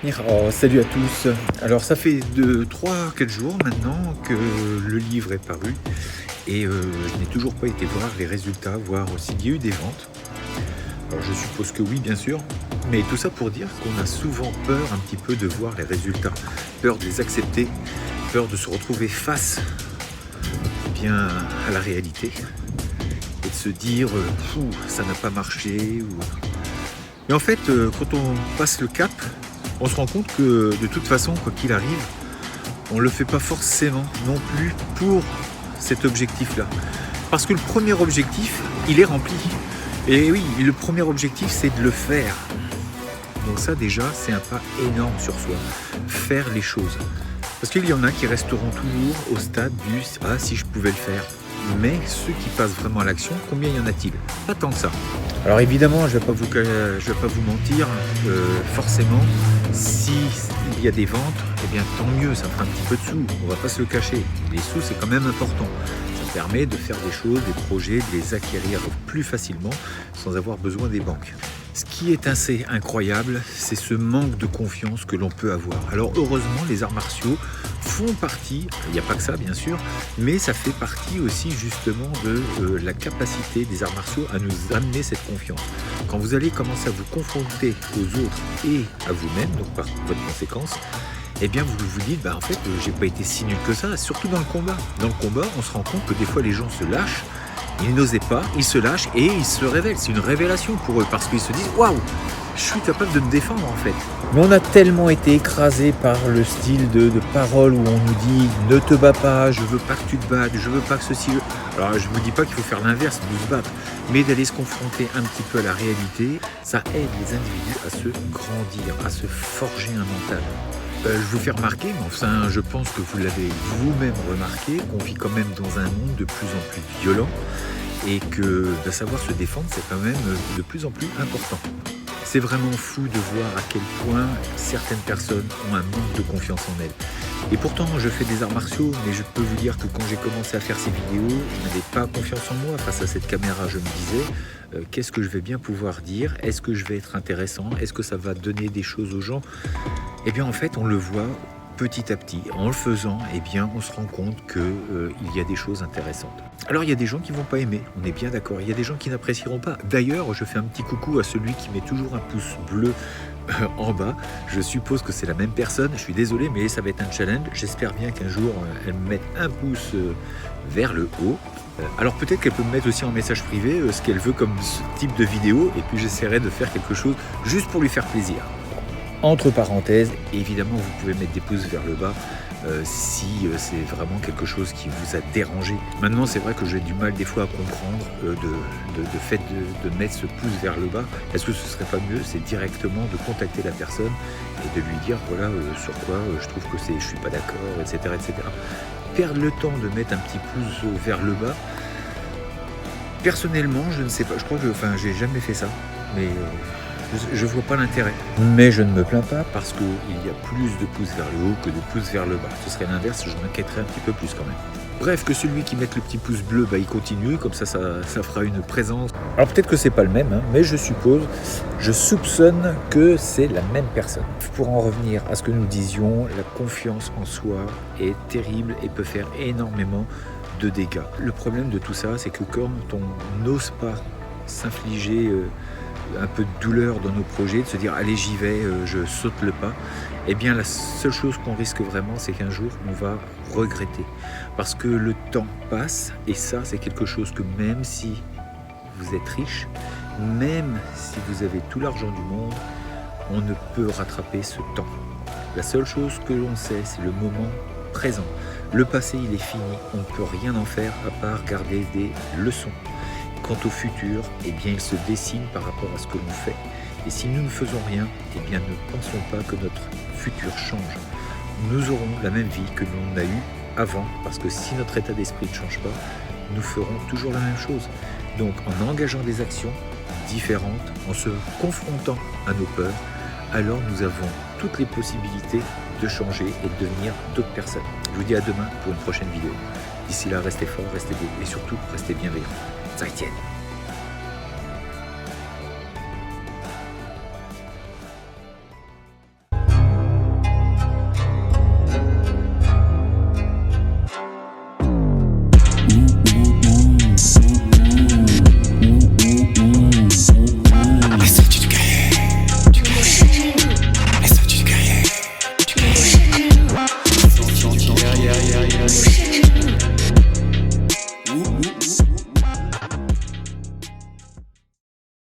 Oh, salut à tous. Alors ça fait 3-4 jours maintenant que le livre est paru et je n'ai toujours pas été voir les résultats, voir s'il y a eu des ventes. Alors je suppose que oui bien sûr, mais tout ça pour dire qu'on a souvent peur un petit peu de voir les résultats, peur de les accepter, peur de se retrouver face bien à la réalité et de se dire ça n'a pas marché. Mais en fait quand on passe le cap, on se rend compte que de toute façon, quoi qu'il arrive, on ne le fait pas forcément non plus pour cet objectif-là. Parce que le premier objectif, il est rempli. Et oui, le premier objectif, c'est de le faire. Donc ça déjà, c'est un pas énorme sur soi. Faire les choses. Parce qu'il y en a qui resteront toujours au stade du « Ah, si je pouvais le faire ». Mais ceux qui passent vraiment à l'action, combien y en a-t-il? Pas tant que ça. Alors évidemment, je ne vais pas vous mentir, forcément, s'il y a des ventes, eh bien tant mieux, ça fera un petit peu de sous, on ne va pas se le cacher. Les sous, c'est quand même important. Ça permet de faire des choses, des projets, de les acquérir plus facilement sans avoir besoin des banques. Ce qui est assez incroyable, c'est ce manque de confiance que l'on peut avoir. Alors heureusement, les arts martiaux font partie, il n'y a pas que ça bien sûr, mais ça fait partie aussi justement de la capacité des arts martiaux à nous amener cette confiance. Quand vous allez commencer à vous confronter aux autres et à vous-même, donc par votre conséquence, eh bien vous vous dites, en fait, j'ai pas été si nul que ça, surtout dans le combat. Dans le combat, on se rend compte que des fois les gens se lâchent, ils n'osaient pas, ils se lâchent et ils se révèlent. C'est une révélation pour eux parce qu'ils se disent « Waouh, je suis capable de me défendre en fait ». Mais on a tellement été écrasé par le style de parole où on nous dit « Ne te bats pas, je veux pas que tu te battes, je veux pas que ceci… » Alors je ne vous dis pas qu'il faut faire l'inverse, de se battre, mais d'aller se confronter un petit peu à la réalité, ça aide les individus à se grandir, à se forger un mental. Je vous fais remarquer, mais enfin je pense que vous l'avez vous-même remarqué, qu'on vit quand même dans un monde de plus en plus violent et que de savoir se défendre, c'est quand même de plus en plus important. C'est vraiment fou de voir à quel point certaines personnes ont un manque de confiance en elles. Et pourtant, je fais des arts martiaux, mais je peux vous dire que quand j'ai commencé à faire ces vidéos, je n'avais pas confiance en moi face à cette caméra. Je me disais, qu'est-ce que je vais bien pouvoir dire? Est-ce que je vais être intéressant? Est-ce que ça va donner des choses aux gens? Eh bien, en fait, on le voit petit à petit. En le faisant, eh bien, on se rend compte qu'il y a des choses intéressantes. Alors, il y a des gens qui ne vont pas aimer, on est bien d'accord. Il y a des gens qui n'apprécieront pas. D'ailleurs, je fais un petit coucou à celui qui met toujours un pouce bleu en bas. Je suppose que c'est la même personne. Je suis désolé, mais ça va être un challenge. J'espère bien qu'un jour, elle me mette un pouce vers le haut. Alors peut-être qu'elle peut me mettre aussi en message privé ce qu'elle veut comme type de vidéo. Et puis, j'essaierai de faire quelque chose juste pour lui faire plaisir. Entre parenthèses, évidemment, vous pouvez mettre des pouces vers le bas si c'est vraiment quelque chose qui vous a dérangé. Maintenant, c'est vrai que j'ai du mal des fois à comprendre de fait de mettre ce pouce vers le bas. Est-ce que ce serait pas mieux, c'est directement de contacter la personne et de lui dire voilà sur quoi je trouve que je suis pas d'accord, etc., etc. Perdre le temps de mettre un petit pouce vers le bas. Personnellement, je ne sais pas. Je crois que, j'ai jamais fait ça, mais je vois pas l'intérêt. Mais je ne me plains pas parce qu'il y a plus de pouces vers le haut que de pouces vers le bas. Ce serait l'inverse, je m'inquiéterais un petit peu plus quand même. Bref, que celui qui met le petit pouce bleu, il continue, comme ça fera une présence. Alors peut-être que c'est pas le même, mais je soupçonne que c'est la même personne. Pour en revenir à ce que nous disions, la confiance en soi est terrible et peut faire énormément de dégâts. Le problème de tout ça, c'est que quand on n'ose pas s'infliger un peu de douleur dans nos projets, de se dire allez j'y vais, je saute le pas, eh bien la seule chose qu'on risque vraiment, c'est qu'un jour on va regretter. Parce que le temps passe, et ça c'est quelque chose que même si vous êtes riche, même si vous avez tout l'argent du monde, on ne peut rattraper ce temps. La seule chose que l'on sait, c'est le moment présent. Le passé il est fini, on ne peut rien en faire à part garder des leçons. Quant au futur, eh bien, il se dessine par rapport à ce que l'on fait. Et si nous ne faisons rien, eh bien, ne pensons pas que notre futur change. Nous aurons la même vie que l'on a eue avant, parce que si notre état d'esprit ne change pas, nous ferons toujours la même chose. Donc, en engageant des actions différentes, en se confrontant à nos peurs, alors nous avons toutes les possibilités de changer et de devenir d'autres personnes. Je vous dis à demain pour une prochaine vidéo. D'ici là, restez forts, restez beaux et surtout, restez bienveillants. 再见。